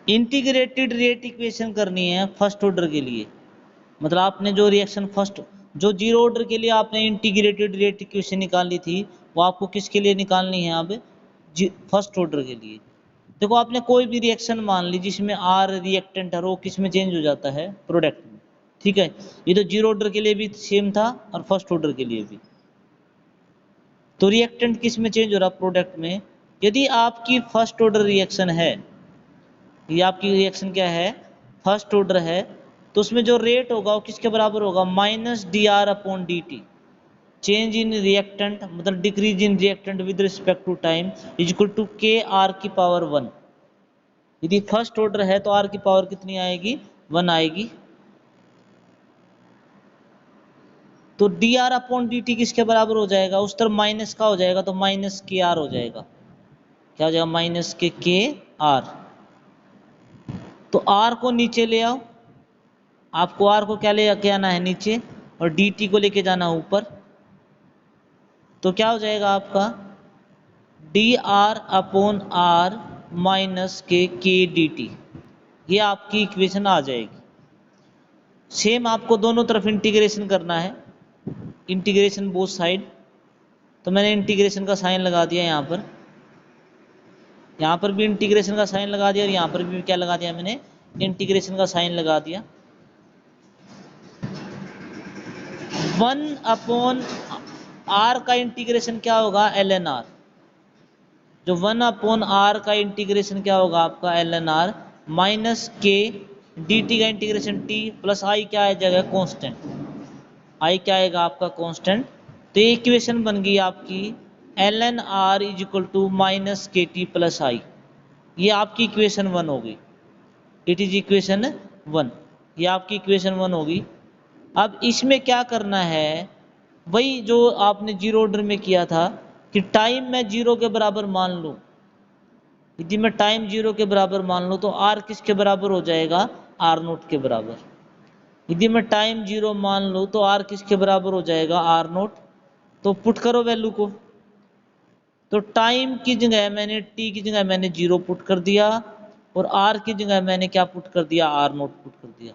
Integrated rate equation करनी है first order के लिए, मतलब आपने जो रिएक्शन फर्स्ट जो जीरो ऑर्डर के लिए आपने इंटीग्रेटेड रेट इक्वेशन निकाली थी, वो आपको किसके लिए निकालनी है अब, फर्स्ट ऑर्डर के लिए। देखो आपने कोई भी रिएक्शन मान ली जिसमें आर रिएक्टेंट है, वो किस में चेंज हो जाता है, प्रोडक्ट में। ठीक है, ये तो जीरो ऑर्डर के लिए भी सेम था और फर्स्ट ऑर्डर के लिए भी। तो रिएक्टेंट किस में चेंज हो रहा, प्रोडक्ट में। यदि आपकी फर्स्ट ऑर्डर रिएक्शन है, ये आपकी रिएक्शन क्या है, फर्स्ट ऑर्डर है, तो उसमें जो रेट होगा वो किसके बराबर होगा, minus d are upon d t. Change in reactant मतलब decrease in reactant with respect to time is equal to k r की पावर 1। यदि फर्स्ट ऑर्डर है तो आर की पावर कितनी आएगी, 1 आएगी। तो D R upon d T किसके बराबर हो जाएगा, उस तरफ माइनस का हो जाएगा तो माइनस के आर हो जाएगा। क्या हो जाएगा, माइनस के आर। तो आर को नीचे ले आओ, आपको आर को क्या ले के आना है नीचे, और डी टी को लेके जाना ऊपर। तो क्या हो जाएगा आपका, D are upon R minus K D T. ये आपकी इक्वेशन आ जाएगी। सेम आपको दोनों तरफ इंटीग्रेशन करना है, इंटीग्रेशन बोथ साइड। तो मैंने इंटीग्रेशन का साइन लगा दिया यहाँ पर भी इंटीग्रेशन का साइन लगा दिया, और यहाँ पर भी क्या लगा दिया मैंने, इंटीग्रेशन का साइन लगा दिया। 1 अपॉन आर का इंटीग्रेशन क्या होगा, एल एन आर। जो 1 अपॉन आर का इंटीग्रेशन क्या होगा आपका, L N R minus K D T का इंटीग्रेशन टी प्लस आई क्या आ जाएगा, कॉन्स्टेंट। आई क्या आएगा आपका, कॉन्स्टेंट। तो ये इक्वेशन बन गई आपकी L N R is equal to minus के टी प्लस आई। ये आपकी इक्वेशन 1 होगी, इट इज इक्वेशन 1। ये आपकी इक्वेशन 1 होगी। अब इसमें क्या करना है, वही जो आपने जीरो ऑर्डर में किया था कि टाइम मैं जीरो के बराबर मान लूँ। यदि मैं टाइम जीरो के बराबर मान लूँ तो आर किसके बराबर हो जाएगा, आर नोट के बराबर। यदि मैं टाइम जीरो मान लूँ तो आर किसके बराबर हो जाएगा, आर नोट। तो पुट करो वैल्यू को। तो टाइम की जगह मैंने टी की जगह मैंने जीरो पुट कर दिया, और आर की जगह मैंने क्या पुट कर दिया, आर नोट पुट कर दिया।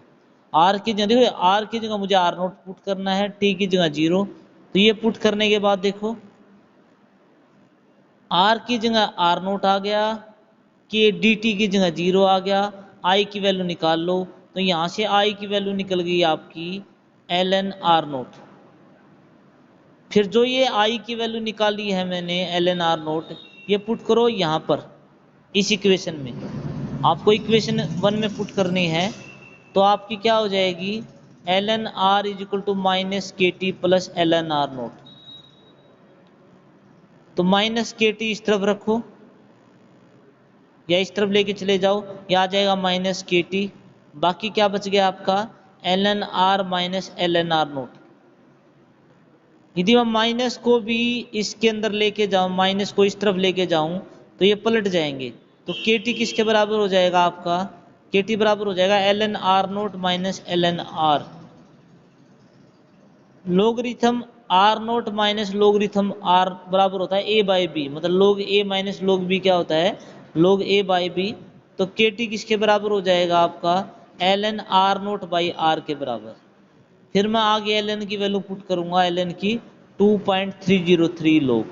आर की जगह देखो, आर की जगह मुझे आर नोट पुट करना है, टी की जगह जीरो। तो ये पुट करने के बाद देखो आर की जगह आर नोट आ गया, के डी टी की जगह जीरो आ गया। आई की वैल्यू निकाल लो, तो यहाँ से आई की वैल्यू निकल गई आपकी एल एन आर नोट। फिर जो ये आई की वैल्यू निकाली है मैंने एल एन आर नोट, ये पुट करो यहाँ पर इस इक्वेशन में। आपको इक्वेशन 1 में पुट करनी है, तो आपकी क्या हो जाएगी, l N R is equal to minus के T plus l N R naught. तो माइनस के टी इस तरफ रखो या इस तरफ लेके चले जाओ, ये आ जाएगा माइनस के टी। बाकी क्या बच गया आपका, L N R minus L N R nought. यदि मैं माइनस को भी इसके अंदर लेके जाऊं, माइनस को इस तरफ लेके जाऊं, तो ये पलट जाएंगे। तो के टी किसके बराबर हो जाएगा आपका, के टी बराबर हो जाएगा L N R nought minus L N R. Logarithm R nought minus logarithm R बराबर होता है ए बाई बी, मतलब लोग ए माइनस लोग बी क्या होता है, लोग ए बाई बी। तो के टी किसके बराबर हो जाएगा आपका, L N R nought by R के बराबर। फिर मैं आगे एल एन की वैल्यू पुट करूंगा, एल एन की 2.303 लोग।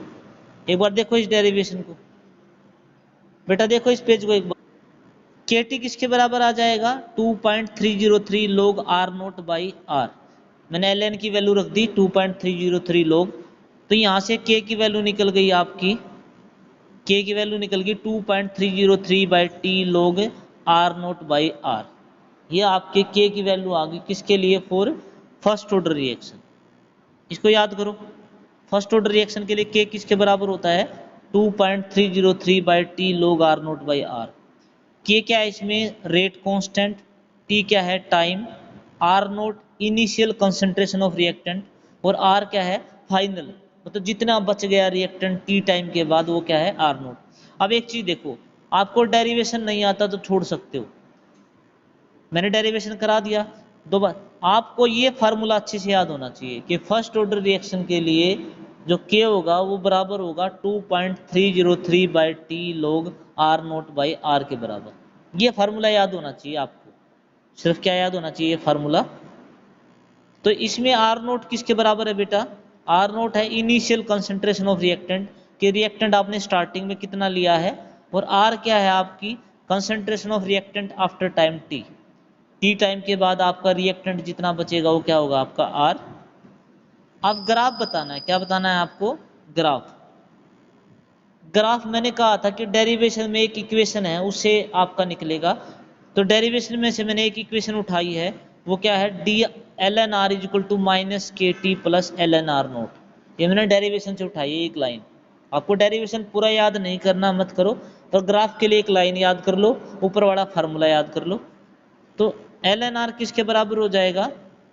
एक बार देखो इस डेरिवेशन को, बेटा देखो इस पेज को एक बार। के टी किसके बराबर आ जाएगा, 2.303 लोग आर नोट बाई आर। मैंने एल एन की वैल्यू रख दी 2.303 लोग। तो यहाँ से के की वैल्यू निकल गई आपकी, के की वैल्यू निकल गई 2.303 by T log R nought by are. ये आपके के की वैल्यू आ गई किसके लिए, फॉर फर्स्ट ऑर्डर रिएक्शन। इसको याद करो, फर्स्ट ऑर्डर रिएक्शन के लिए के किसके बराबर होता है, 2.303 by T log R nought by R. K क्या है इसमें, रेट कांस्टेंट, टी क्या है time, R nought initial concentration of reactant, और आर क्या है फाइनल, मतलब जितना बच गया रिएक्टेंट टी टाइम के बाद वो क्या है, आर नोट। अब एक चीज देखो, आपको डेरिवेशन नहीं आता तो छोड़ सकते हो, मैंने डेरिवेशन करा दिया। दो बार आपको ये फार्मूला अच्छे से याद होना चाहिए कि फर्स्ट ऑर्डर रिएक्शन के लिए जो के होगा वो बराबर होगा 2.303 by T log R nought by R के बराबर। ये फार्मूला याद होना चाहिए आपको, सिर्फ क्या याद होना चाहिए, ये फार्मूला। तो इसमें आर नोट किसके बराबर है बेटा, आर नोट है इनिशियल कंसंट्रेशन ऑफ रिएक्टेंट, कि रिएक्टेंट आपने स्टार्टिंग में कितना लिया है, और आर क्या है आपकी concentration of reactant after time T, T time के बाद आपका रिएक्टेंट जितना बचेगा वो क्या होगा आपका आर। अब ग्राफ बताना है, क्या बताना है आपको, ग्राफ। ग्राफ मैंने कहा था कि डेरिवेशन में एक इक्वेशन है उससे आपका निकलेगा, तो डेरिवेशन में से मैंने एक इक्वेशन उठाई है, वो क्या है, d l N R is equal to minus के T plus l N R naught, ये मैंने डेरिवेशन से उठाई है एक लाइन। आपको डेरिवेशन पूरा याद नहीं करना, मत करो, तो ग्राफ के लिए एक लाइन याद कर लो, ऊपर वाला फार्मूला याद कर लो। तो एल एन आर किसके बराबर हो जाएगा,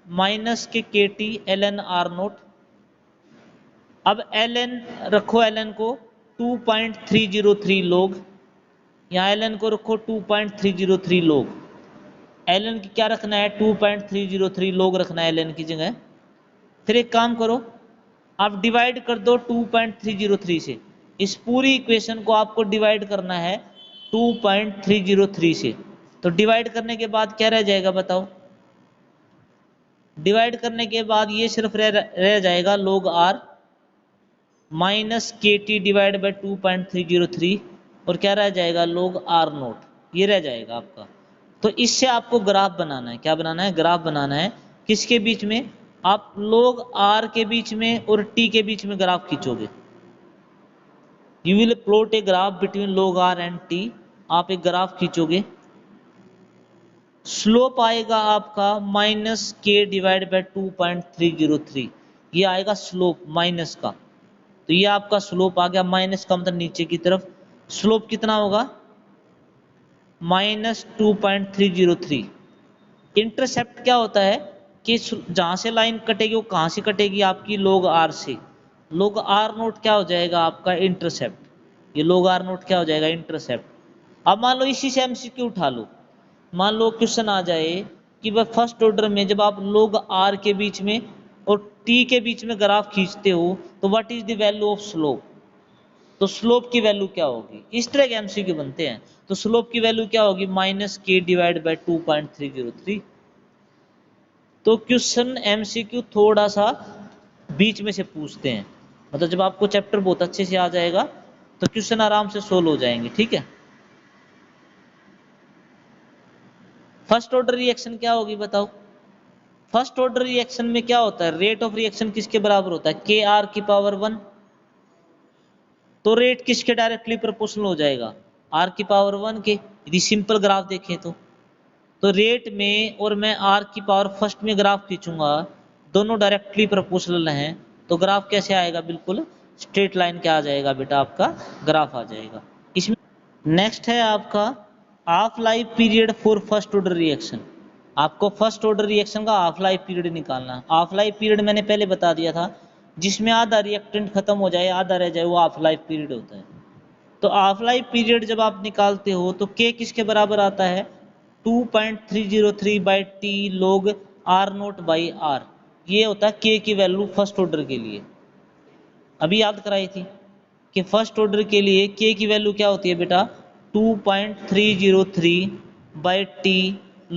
माइनस के T L N R nought. अब एल एन रखो, एल एन को 2.303 लोग, यहाँ एल एन को रखो 2.303 लोग, एल एन की क्या रखना है 2.303 लोग रखना है एल एन की जगह। फिर एक काम करो, आप डिवाइड कर दो 2.303 से, इस पूरी इक्वेशन को आपको डिवाइड करना है 2.303 से। तो डिवाइड करने के बाद क्या रह जाएगा बताओ, डिवाइड करने के बाद ये सिर्फ रह जाएगा log r माइनस के टी डिवाइड बाई 2.303, और क्या रह जाएगा log r नोट, ये रह जाएगा आपका। तो इससे आपको ग्राफ बनाना है, क्या बनाना है, ग्राफ बनाना है, किसके बीच में, आप log r के बीच में और t के बीच में ग्राफ खींचोगे। You will plot a graph between log r and t, आप एक ग्राफ खींचोगे, स्लोप आएगा आपका माइनस के डिवाइड बाई 2.303, ये आएगा स्लोप माइनस का, तो ये आपका स्लोप आ गया, माइनस का मतलब नीचे की तरफ, स्लोप कितना होगा माइनस 2.303। इंटरसेप्ट क्या होता है कि जहां से लाइन कटेगी वो कहां से कटेगी आपकी log r से, log r नोट क्या हो जाएगा आपका इंटरसेप्ट, ये log r नोट क्या हो जाएगा इंटरसेप्ट। अब मान लो इसी से एमसीक्यू उठा लो, मान लो क्वेश्चन आ जाए कि वह फर्स्ट ऑर्डर में जब आप log r के बीच में और t के बीच में ग्राफ खींचते हो तो what is the value of slope, तो स्लोप की वैल्यू क्या होगी, इस तरह के एमसीक्यू बनते हैं। तो स्लोप की वैल्यू क्या होगी माइनस के डिवाइड बाई 2.303। तो क्वेश्चन एमसीक्यू थोड़ा सा बीच में से पूछते हैं, मतलब जब आपको चैप्टर बहुत अच्छे से आ जाएगा तो क्वेश्चन आराम से सोल्व हो जाएंगे, ठीक है। फर्स्ट ऑर्डर रिएक्शन क्या होगी बताओ, फर्स्ट ऑर्डर रिएक्शन में क्या होता है, रेट ऑफ रिएक्शन किसके बराबर होता है, के आर की पावर 1, तो रेट किसके डायरेक्टली प्रोपोर्शनल हो जाएगा, आर की पावर 1 के, यदि सिंपल ग्राफ देखें तो रेट में और मैं आर की पावर फर्स्ट में ग्राफ खींचूंगा, दोनों डायरेक्टली प्रोपोर्शनल हैं, तो ग्राफ कैसे आएगा, बिल्कुल स्ट्रेट लाइन क्या आ जाएगा बेटा आपका ग्राफ आ जाएगा। इसमें नेक्स्ट है आपका half life period for first order reaction, आपको फर्स्ट ऑर्डर रिएक्शन का हाफ लाइफ पीरियड निकालना है। हाफ लाइफ पीरियड मैंने पहले बता दिया था, जिसमें आधा रिएक्टेंट खत्म हो जाए आधा रह जाए वो हाफ लाइफ पीरियड होता है। तो हाफ लाइफ पीरियड जब आप निकालते हो तो के किसके बराबर आता है 2.303 by T log r note by r, ये होता है के की वैल्यू फर्स्ट ऑर्डर के लिए, अभी याद कराई थी कि फर्स्ट ऑर्डर के लिए के की वैल्यू क्या होती है बेटा 2.303 by T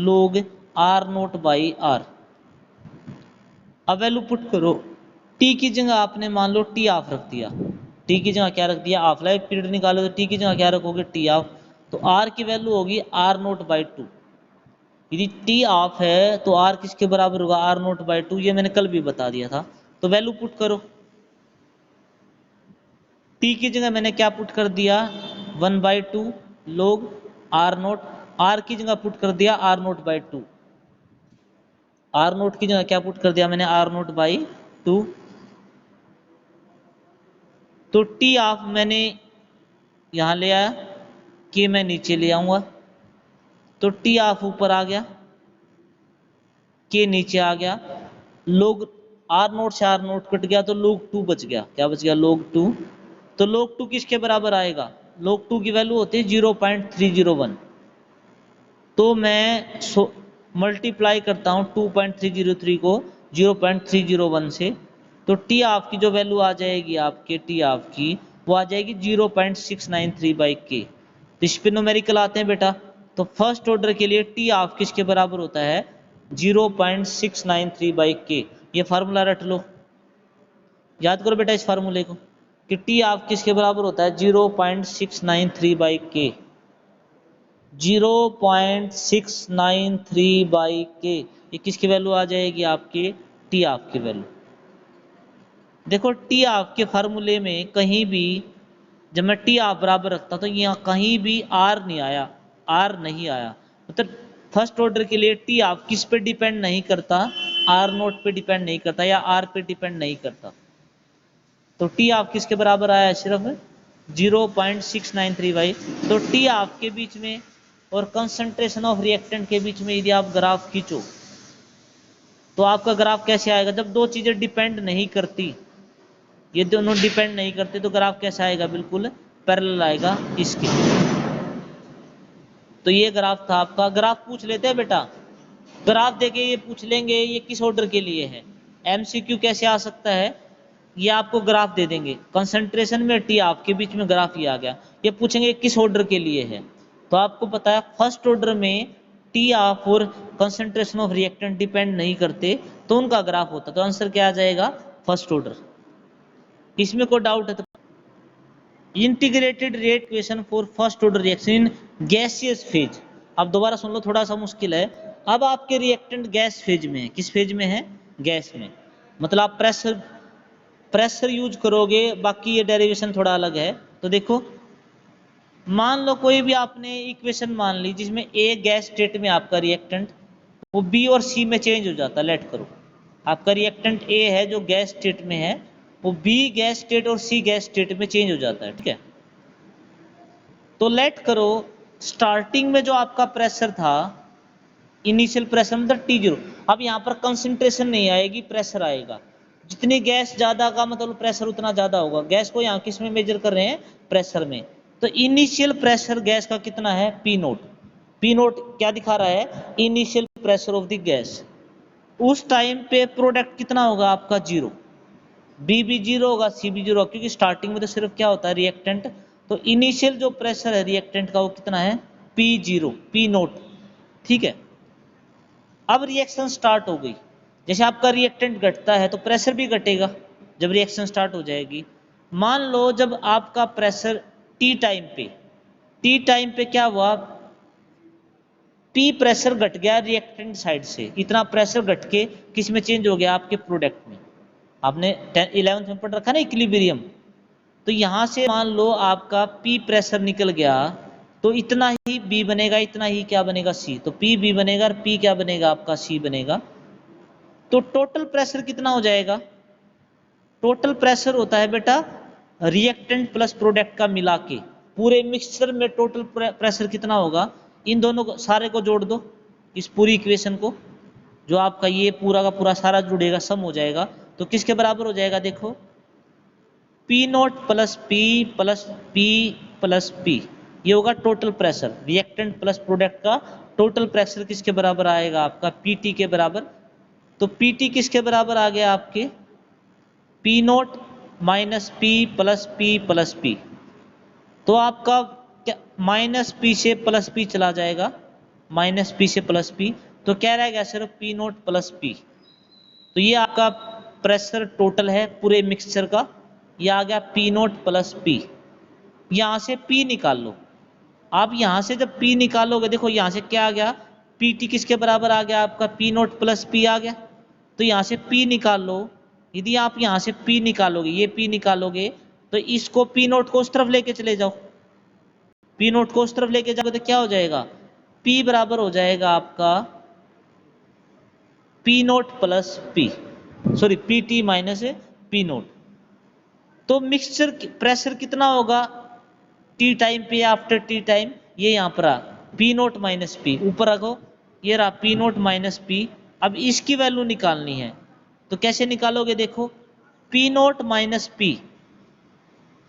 log r note by r। अब वैल्यू पुट करो, टी की जगह आपने मान लो टी ऑफ रख दिया, टी की जगह क्या रख दिया, हाफ लाइफ पीरियड निकालो तो टी की जगह क्या रखोगे टी ऑफ, तो आर की वैल्यू होगी आर नोट बाई 2, यदि टी ऑफ है तो आर किसके बराबर होगा आर नोट बाई 2, ये मैंने कल भी बता दिया था। तो वैल्यू पुट करो, टी की जगह मैंने क्या पुट कर दिया 1/2 log आर नोट, आर की जगह पुट कर दिया R nought by 2, R nought की जगह क्या पुट कर दिया मैंने आर नोट बाई 2। तो टी ऑफ मैंने यहाँ ले आया, कि मैं नीचे ले आऊँगा, तो टी ऑफ ऊपर आ गया, के नीचे आ गया, लोग आर नोट से आर नोट कट गया तो log 2 बच गया, क्या बच गया log 2। तो log 2 किसके बराबर आएगा, log 2 की वैल्यू होती है 0.301, तो मैं मल्टीप्लाई करता हूँ 2.303 को 0.301 से, तो टी ऑफ की जो वैल्यू आ जाएगी आपके टी ऑफ की वो आ जाएगी 0.693 बाई के। तो इस पे न्यूमेरिकल आते हैं बेटा, तो फर्स्ट ऑर्डर के लिए टी ऑफ किसके बराबर होता है 0.693/k। ये फार्मूला रट लो, याद करो बेटा इस फार्मूले को कि टी ऑफ किसके बराबर होता है 0.693/k। 0.693/k ये किसकी वैल्यू आ जाएगी आपके टी ऑफ की वैल्यू। देखो टी ऑफ के फार्मूले में कहीं भी जब मैं टी ऑफ बराबर रखता तो यहाँ कहीं भी आर नहीं आया, आर नहीं आया। मतलब फर्स्ट ऑर्डर के लिए टी ऑफ किस पे डिपेंड नहीं करता, आर नोट पे डिपेंड नहीं करता या आर पे डिपेंड नहीं करता। तो टी ऑफ किसके बराबर आया सिर्फ 0.693/। तो टी ऑफ के बीच में और कंसंट्रेशन ऑफ रिएक्टेंट के बीच में यदि आप ग्राफ खींचो तो आपका ग्राफ कैसे आएगा, जब दो चीजें डिपेंड नहीं करती, ये दोनों डिपेंड नहीं करते तो ग्राफ कैसा आएगा, बिल्कुल पैरेलल आएगा इसके। तो ये ग्राफ था आपका। ग्राफ पूछ लेते हैं बेटा, ग्राफ देके ये पूछ लेंगे ये किस ऑर्डर के लिए है। एमसीक्यू कैसे आ सकता है, ये आपको ग्राफ दे देंगे, कंसंट्रेशन में टी ऑफ के बीच में ग्राफ ये आ गया, ये पूछेंगे किस ऑर्डर के लिए है। तो आपको पता है फर्स्ट ऑर्डर में टी ऑफ और कंसंट्रेशन ऑफ रिएक्टेंट डिपेंड नहीं करते तो उनका ग्राफ होता, तो आंसर क्या आ जाएगा फर्स्ट ऑर्डर। इसमें कोई डाउट है तो integrated rate equation for first order reaction in gaseous phase. अब दोबारा सुन लो, थोड़ा सा मुश्किल है। अब आपके रिएक्टेंट गैस फेज में है, किस फेज में है, गैस में। मतलब आप प्रेशर यूज करोगे, बाकी ये डेरिवेशन थोड़ा अलग है। तो देखो मान लो कोई भी आपने इक्वेशन मान ली जिसमें ए गैस स्टेट में आपका रिएक्टेंट, वो बी और सी में चेंज हो जाता है। लेट करो आपका रिएक्टेंट ए है जो गैस स्टेट में है, वो बी गैस स्टेट और सी गैस स्टेट में चेंज हो जाता है, ठीक है। तो लेट करो स्टार्टिंग में जो आपका प्रेशर था, इनिशियल प्रेशर मतलब T0, अब यहाँ पर कंसंट्रेशन नहीं आएगी, प्रेशर आएगा। जितनी गैस ज्यादा का मतलब प्रेशर उतना ज्यादा होगा। गैस को यहाँ किस में मेजर कर रहे हैं, प्रेशर में। तो इनिशियल प्रेशर गैस का कितना है, P0। P0 क्या दिखा रहा है, initial pressure of the gas. उस टाइम पे प्रोडक्ट कितना होगा आपका 0, बी भी 0 होगा, सी भी 0 होगा, क्योंकि स्टार्टिंग में तो सिर्फ क्या होता है रिएक्टेंट। तो इनिशियल जो प्रेशर है रिएक्टेंट का वो कितना है P0, P0, ठीक है। अब रिएक्शन स्टार्ट हो गई, जैसे आपका रिएक्टेंट घटता है तो प्रेशर भी घटेगा जब रिएक्शन स्टार्ट हो जाएगी। मान लो जब आपका प्रेशर टी टाइम पे क्या हुआ, पी प्रेशर घट गया रिएक्टेंट साइड से, इतना प्रेशर घट के किस में चेंज हो गया, आपके प्रोडक्ट में। आपने 11th में पढ़ रखा ना इक्विलिब्रियम। तो यहां से मान लो आपका पी प्रेशर निकल गया तो इतना ही बी बनेगा, इतना ही क्या बनेगा, सी। तो पी बी बनेगा और पी क्या बनेगा, आपका सी बनेगा। तो टोटल प्रेशर कितना हो जाएगा, टोटल प्रेशर होता है बेटा रिएक्टेंट प्लस प्रोडक्ट का मिला के, पूरे मिक्सचर में टोटल प्रेशर कितना होगा। इन दोनों को सारे को जोड़ दो, इस पूरी इक्वेशन को, जो आपका ये पूरा का पूरा सारा जुड़ेगा, सम हो जाएगा। तो किसके बराबर हो जाएगा, देखो P0 plus P plus P plus P, ये होगा total pressure reactant plus product का। टोटल प्रेशर किसके बराबर आएगा, आपका PT के बराबर। तो PT किसके बराबर आ गया आपके P0 minus P plus P plus P. तो आपका माइनस पी से प्लस पी चला जाएगा, माइनस पी से प्लस पी, तो क्या रहेगा सिर्फ P0 प्लस पी। तो ये आपका प्रेशर टोटल है पूरे मिक्सचर का, ये आ गया P0 प्लस पी। यहां से P निकाल लो। आप यहां से जब P निकालोगे, देखो यहां से क्या आ गया, PT किसके बराबर आ गया, आपका P0 प्लस पी आ गया। तो यहां से P निकाल लो। यदि आप यहां से P निकालोगे, ये P निकालोगे, तो इसको P0 को उस तरफ लेके चले जाओ, P0 को उस तरफ लेके जाओगे तो क्या हो जाएगा, P बराबर हो जाएगा आपका P0 plus P, sorry PT minus P0। तो मिक्सचर प्रेशर कितना होगा टी टाइम पे, आफ्टर टी टाइम, ये यहाँ पर आ P0 माइनस पी, ऊपर रखो, ये रहा P0 माइनस पी। अब इसकी वैल्यू निकालनी है, तो कैसे निकालोगे, देखो P0 माइनस पी,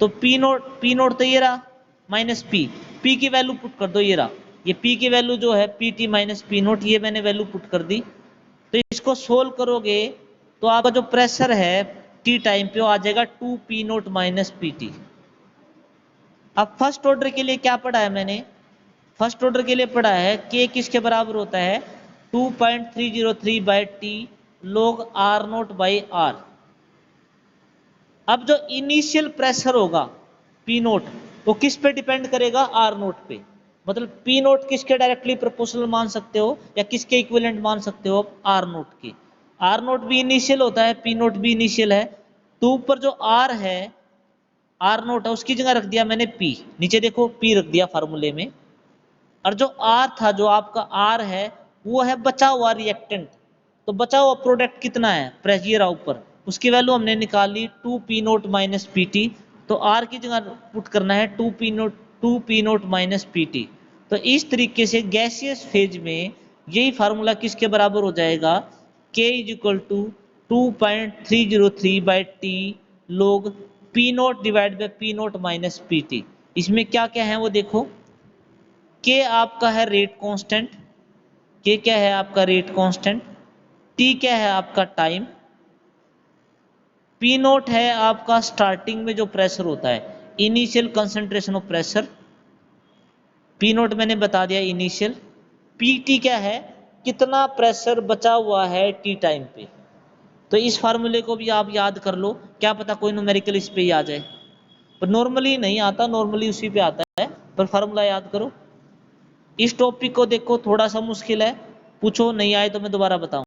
तो P0 तो ये रहा माइनस पी की वैल्यू पुट कर दो, ये रहा, ये P की वैल्यू जो है PT माइनस P0, ये मैंने वैल्यू पुट कर दी। तो इसको सोल्व करोगे तो आपका जो प्रेशर है टी टाइम पे वो आ जाएगा 2P0 माइनस PT। अब फर्स्ट ऑर्डर के लिए क्या पढ़ा है मैंने, फर्स्ट ऑर्डर के लिए पढ़ा है के किसके बराबर होता है 2.303 by T log R nought by R. अब जो इनिशियल प्रेशर होगा पी नोट वो किस पे डिपेंड करेगा आर नोट पे। मतलब पी नोट किसके डायरेक्टली प्रोपोर्शनल मान सकते हो या किसके इक्विवेलेंट मान सकते हो आर नोट के। आर नोट भी इनिशियल होता है पी नोट भी इनिशियल है। तो ऊपर जो आर है आर नोट है उसकी जगह रख दिया मैंने पी, नीचे देखो पी रख दिया फार्मूले में। और जो आर था जो आपका आर है वो है बचा हुआ रिएक्टेंट। तो बचा हुआ प्रोडक्ट कितना है प्रेशर ऊपर उसकी वैल्यू हमने निकाली 2 P naught minus P T. तो आर की जगह पुट करना है 2 P naught minus P T. तो इस तरीके से गैसियस फेज में यही फार्मूला किसके बराबर हो जाएगा के is equal to 2.303 by T log P naught divide by P naught minus P T. इसमें क्या क्या है वो देखो। के आपका है रेट कांस्टेंट, के क्या है आपका रेट कांस्टेंट, टी क्या है आपका टाइम, पी नोट है आपका स्टार्टिंग में जो प्रेशर होता है initial concentration of pressure, P note मैंने बता दिया इनिशियल। पी टी क्या है कितना प्रेशर बचा हुआ है टी टाइम पे। तो इस फार्मूले को भी आप याद कर लो, क्या पता कोई न्यूमेरिकल इस पे ही आ जाए, पर नॉर्मली नहीं आता, नॉर्मली उसी पे आता है, पर फार्मूला याद करो। इस टॉपिक को देखो थोड़ा सा मुश्किल है, पूछो नहीं आए तो मैं दोबारा बताऊं।